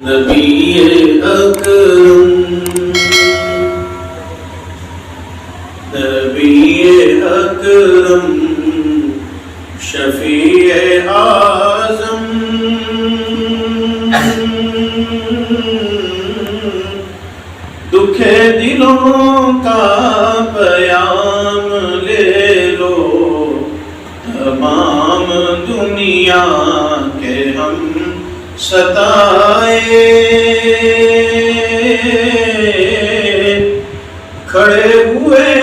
نبی اکرم شفیع اعظم دکھ دلوں کا پیام لے لو، تمام دنیا کے ہم ستائے کھڑے ہوئے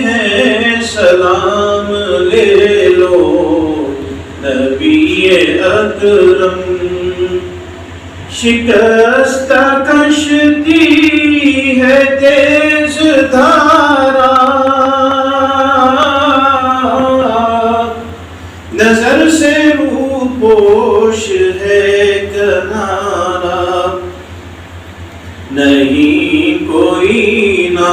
ہیں، سلام لے لو نبی اکرم۔ شکست کشتی ہے تیز دھارا، نظر سے روپوش ہے کنارا، نہیں کوئی نا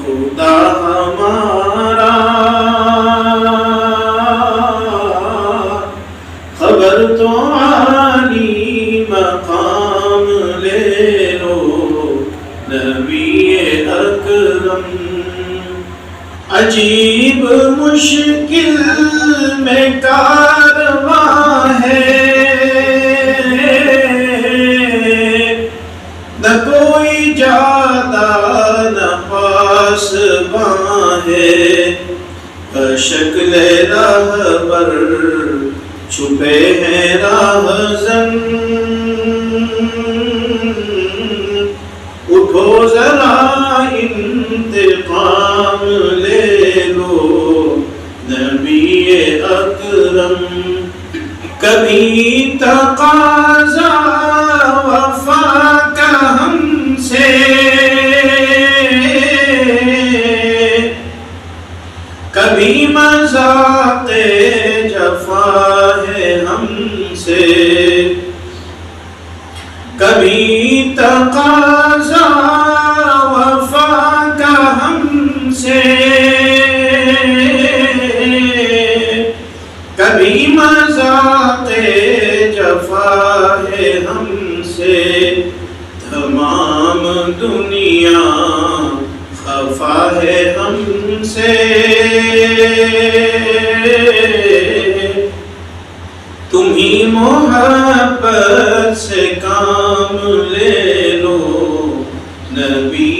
خدا ہمارا، خبر تو عالی مقام لے لو نبی اکرم۔ عجیب مشکل میں کارواں ہے، نہ کوئی جاتا نہ پاسباں ہے، بشکل راہبر چھپے ہیں راہزن، اٹھو ذرا انتقام لے لو نبی اکرم۔ کبھی تقاضا وفا کا ہم سے، کبھی مذاق جفا ہے ہم سے، کبھی تقاضا وفا کا ہم سے، کبھی مذاق جفا ہے ہم سے، تمام دنیا خفا ہے ہم سے، تمہیں محبت سے کام لے لو نبی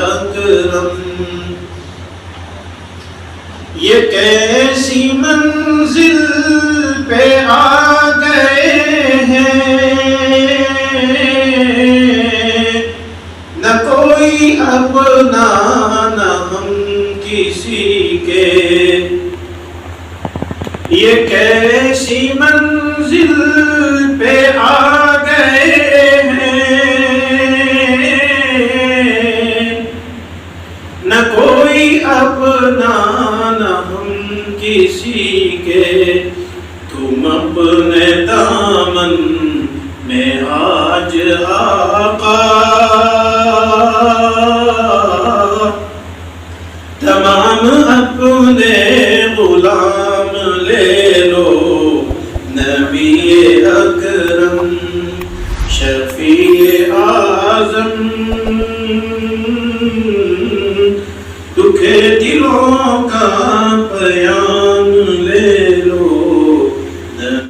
اکرم۔ یہ کیسی منزل پہ آ گئے ہیں، نہ کوئی اپنا نہ ہم کسی کے، یہ کیسی منزل پہ آ گئے ہیں، نہ کوئی اپنا نہ ہم کسی کے، تم اپنے دامن میں آج آقا، تمام اپنے غلام لے لو نبی اکرم۔ شفیع اعظم دکھ دلوں کا پیام لے